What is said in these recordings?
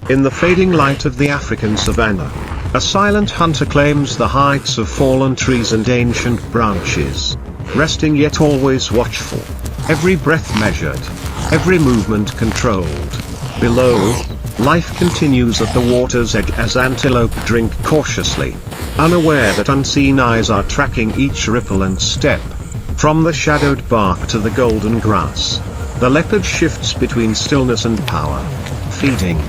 In the fading light of the African savanna, a silent hunter claims the heights of fallen trees and ancient branches, resting yet always watchful, every breath measured, every movement controlled. Below, life continues at the water's edge as antelope drink cautiously, unaware that unseen eyes are tracking each ripple and step. From the shadowed bark to the golden grass, the leopard shifts between stillness and power, feeding,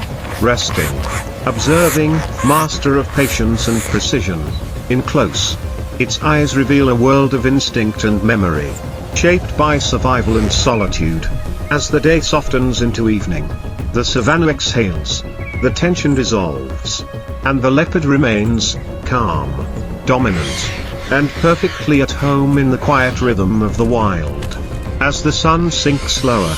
resting, observing, master of patience and precision. In close, its eyes reveal a world of instinct and memory, shaped by survival and solitude. As the day softens into evening, the savanna exhales, the tension dissolves, and the leopard remains calm, dominant, and perfectly at home in the quiet rhythm of the wild. As the sun sinks lower,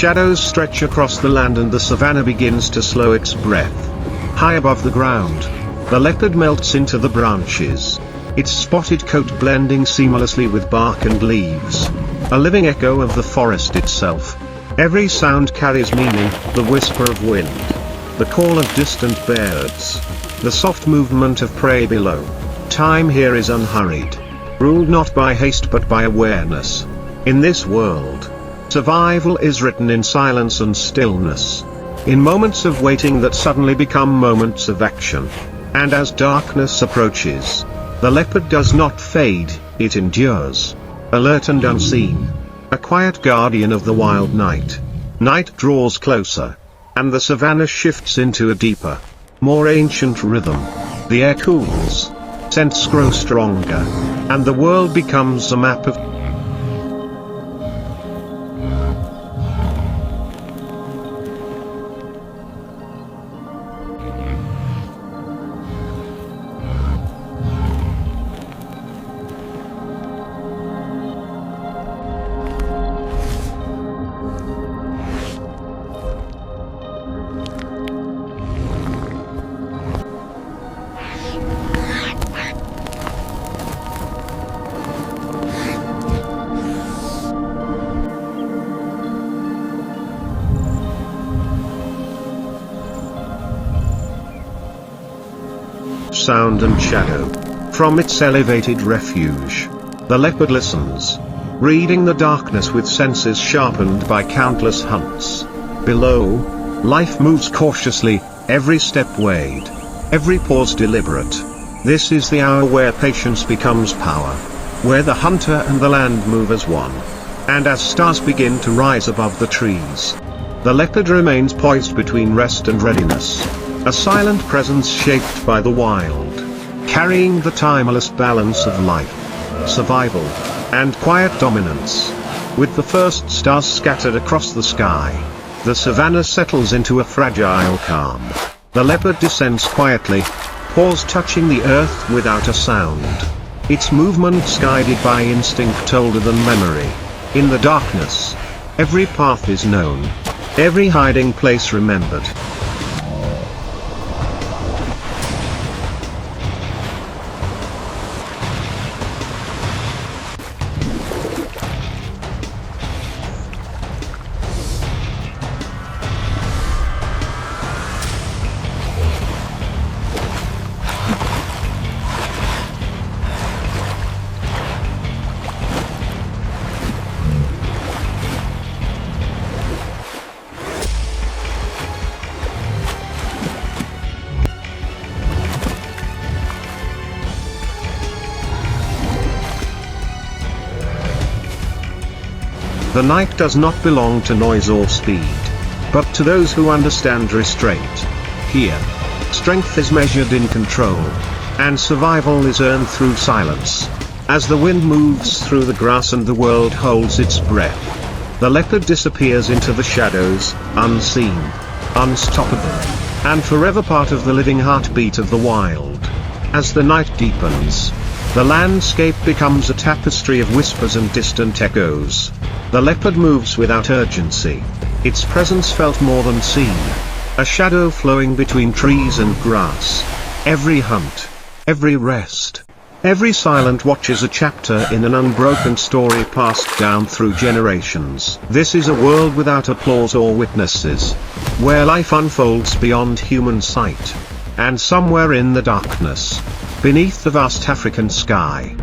shadows stretch across the land and the savanna begins to slow its breath. High above the ground, the leopard melts into the branches, its spotted coat blending seamlessly with bark and leaves, a living echo of the forest itself. Every sound carries meaning, the whisper of wind, the call of distant birds, the soft movement of prey below. Time here is unhurried, ruled not by haste but by awareness. In this world, survival is written in silence and stillness, in moments of waiting that suddenly become moments of action. And as darkness approaches, the leopard does not fade, it endures, alert and unseen, a quiet guardian of the wild night. Night draws closer, and the savanna shifts into a deeper, more ancient rhythm. The air cools, scents grow stronger, and the world becomes a map of sound and shadow. From its elevated refuge, the leopard listens, reading the darkness with senses sharpened by countless hunts. Below, life moves cautiously, every step weighed, every pause deliberate. This is the hour where patience becomes power, where the hunter and the land move as one. And as stars begin to rise above the trees, the leopard remains poised between rest and readiness, a silent presence shaped by the wild, carrying the timeless balance of life, survival, and quiet dominance. With the first stars scattered across the sky, the savanna settles into a fragile calm. The leopard descends quietly, paws touching the earth without a sound, its movements guided by instinct older than memory. In the darkness, every path is known, every hiding place remembered. The night does not belong to noise or speed, but to those who understand restraint. Here, strength is measured in control, And survival is earned through silence. As the wind moves through the grass and the world holds its breath, the leopard disappears into the shadows, unseen, unstoppable, and forever part of the living heartbeat of the wild. As the night deepens, the landscape becomes a tapestry of whispers and distant echoes. The leopard moves without urgency, its presence felt more than seen. A shadow flowing between trees and grass. Every hunt, every rest, every silent watch is a chapter in an unbroken story passed down through generations. This is a world without applause or witnesses, where life unfolds beyond human sight. And somewhere in the darkness, beneath the vast African sky,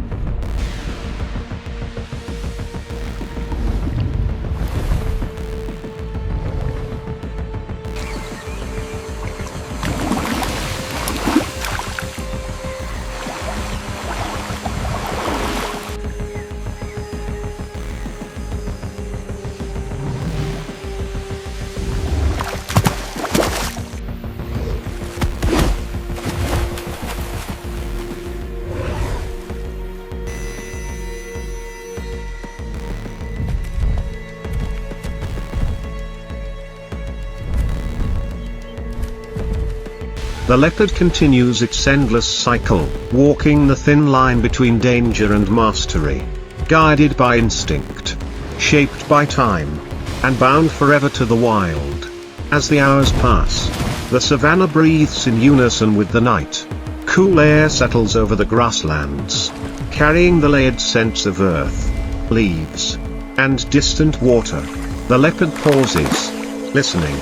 the leopard continues its endless cycle, walking the thin line between danger and mastery. Guided by instinct, shaped by time, and bound forever to the wild. As the hours pass, the savanna breathes in unison with the night. Cool air settles over the grasslands, carrying the layered scents of earth, leaves, and distant water. The leopard pauses, listening,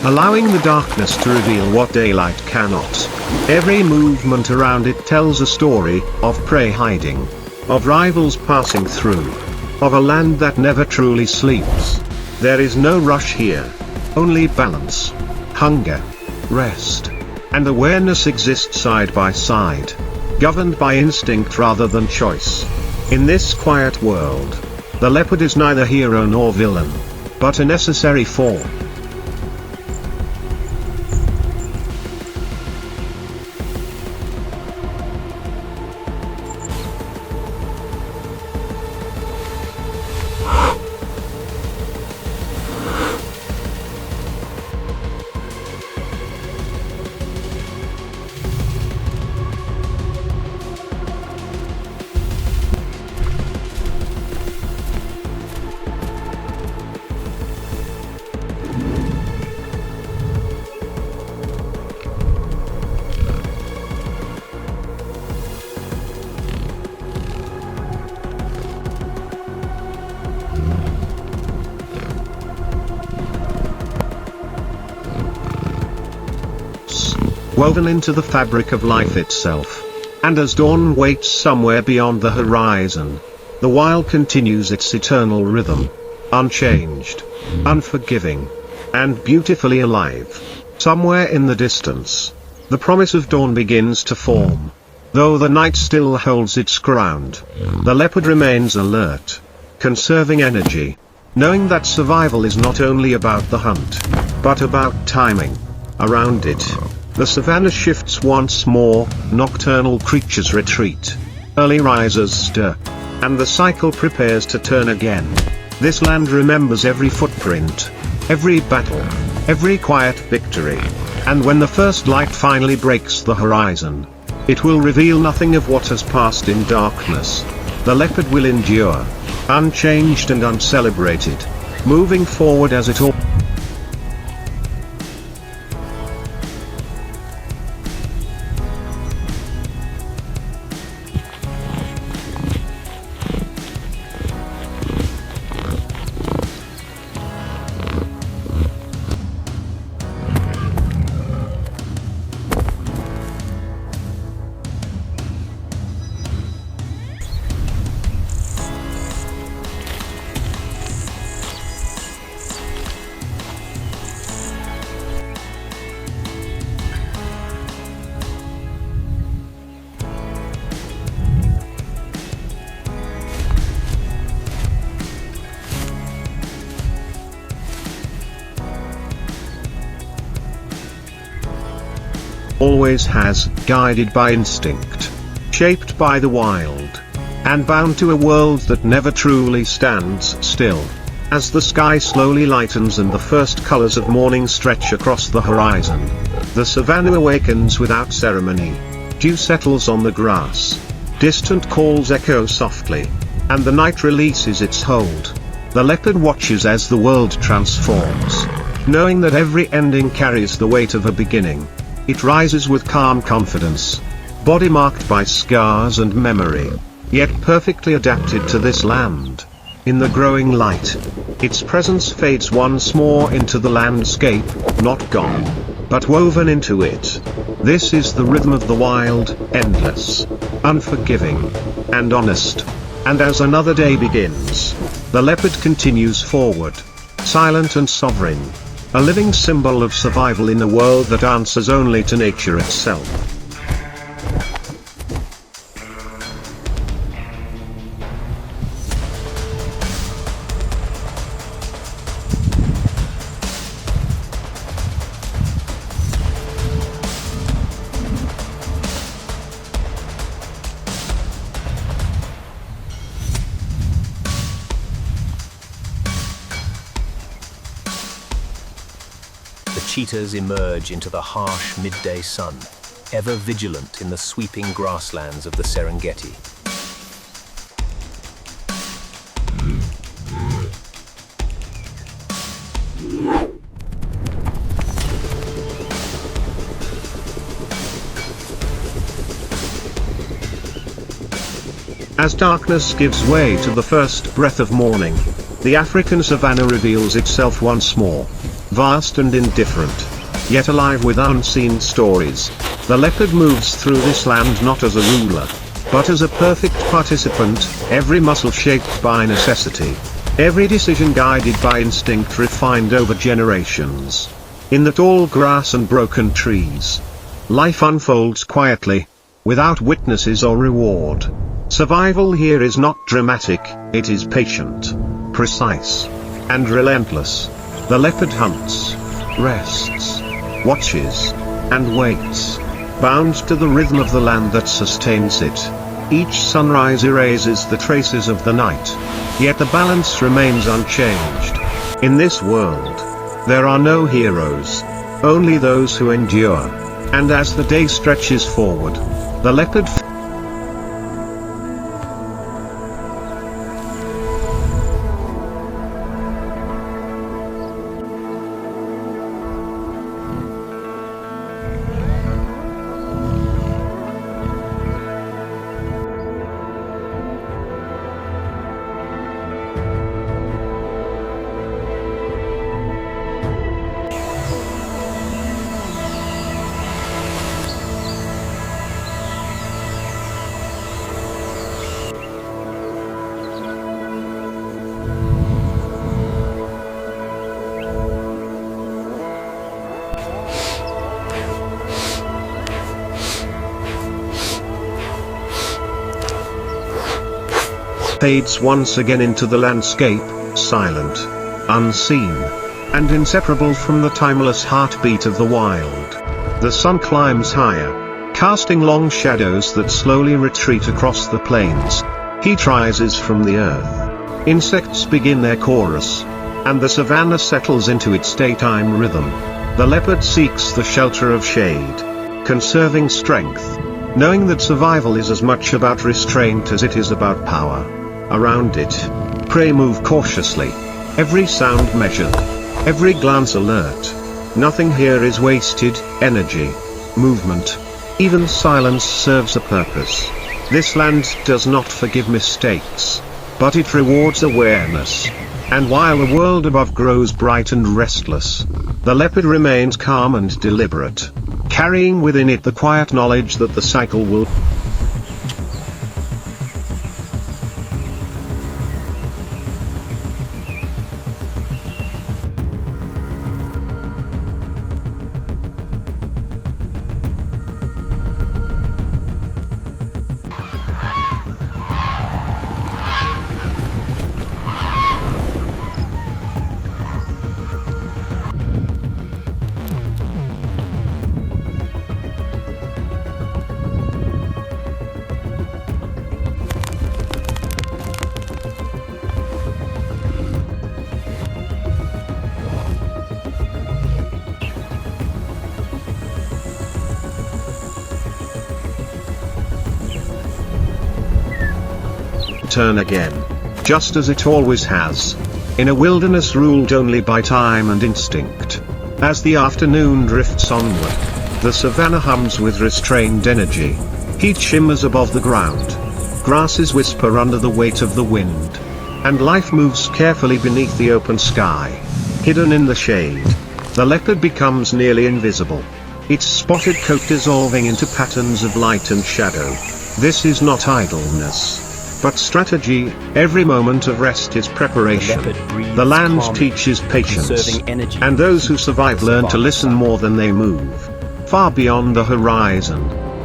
allowing the darkness to reveal what daylight cannot. Every movement around it tells a story, of prey hiding, of rivals passing through, of a land that never truly sleeps. There is no rush here, only balance, hunger, rest, and awareness exist side by side, governed by instinct rather than choice. In this quiet world, the leopard is neither hero nor villain, but a necessary form. Woven into the fabric of life itself. And as dawn waits somewhere beyond the horizon, the wild continues its eternal rhythm, unchanged, unforgiving, and beautifully alive. Somewhere in the distance, the promise of dawn begins to form. Though the night still holds its ground, the leopard remains alert, conserving energy, knowing that survival is not only about the hunt, but about timing. Around it, the savanna shifts once more, nocturnal creatures retreat, early risers stir, and the cycle prepares to turn again. This land remembers every footprint, every battle, every quiet victory, and when the first light finally breaks the horizon, it will reveal nothing of what has passed in darkness. The leopard will endure, unchanged and uncelebrated, moving forward as it all. always has, guided by instinct, shaped by the wild, and bound to a world that never truly stands still. As the sky slowly lightens and the first colors of morning stretch across the horizon, the savannah awakens without ceremony. Dew settles on the grass, distant calls echo softly, and the night releases its hold. The leopard watches as the world transforms, knowing that every ending carries the weight of a beginning. It rises with calm confidence, body marked by scars and memory, yet perfectly adapted to this land. In the growing light, its presence fades once more into the landscape, not gone, but woven into it. This is the rhythm of the wild, endless, unforgiving, and honest. And as another day begins, the leopard continues forward, silent and sovereign, a living symbol of survival in a world that answers only to nature itself. The cheetahs emerge into the harsh midday sun, ever vigilant in the sweeping grasslands of the Serengeti. As darkness gives way to the first breath of morning, the African savanna reveals itself once more. Vast and indifferent, yet alive with unseen stories, the leopard moves through this land not as a ruler, but as a perfect participant, every muscle shaped by necessity, every decision guided by instinct refined over generations. In the tall grass and broken trees, life unfolds quietly, without witnesses or reward. Survival here is not dramatic, it is patient, precise, and relentless. The leopard hunts, rests, watches, and waits, bound to the rhythm of the land that sustains it. Each sunrise erases the traces of the night, yet the balance remains unchanged. In this world, there are no heroes, only those who endure. And as the day stretches forward, the leopard fades once again into the landscape, silent, unseen, and inseparable from the timeless heartbeat of the wild. The sun climbs higher, casting long shadows that slowly retreat across the plains. Heat rises from the earth. Insects begin their chorus, and the savanna settles into its daytime rhythm. The leopard seeks the shelter of shade, conserving strength, knowing that survival is as much about restraint as it is about power. Around it, prey move cautiously, every sound measured, every glance alert. Nothing here is wasted, energy, movement, even silence serves a purpose. This land does not forgive mistakes, but it rewards awareness. And while the world above grows bright and restless, the leopard remains calm and deliberate, carrying within it the quiet knowledge that the cycle will return again. Just as it always has. In a wilderness ruled only by time and instinct. As the afternoon drifts onward, the savanna hums with restrained energy. Heat shimmers above the ground. Grasses whisper under the weight of the wind. And life moves carefully beneath the open sky. Hidden in the shade, the leopard becomes nearly invisible. Its spotted coat dissolving into patterns of light and shadow. This is not idleness, but strategy. Every moment of rest is preparation. The land teaches patience, and those who survive learn to listen more than they move. Far beyond the horizon,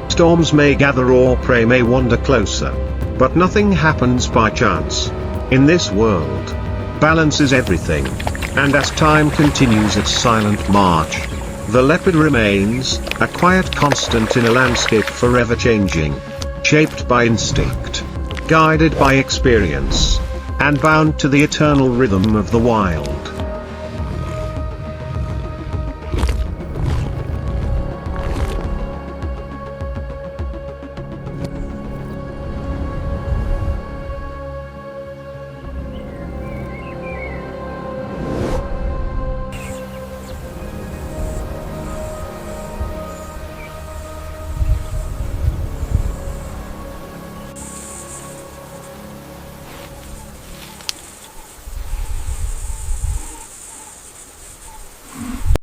storms may gather or prey may wander closer, but nothing happens by chance. In this world, balance is everything, and as time continues its silent march, the leopard remains, a quiet constant in a landscape forever changing, shaped by instinct, guided by experience, and bound to the eternal rhythm of the wild.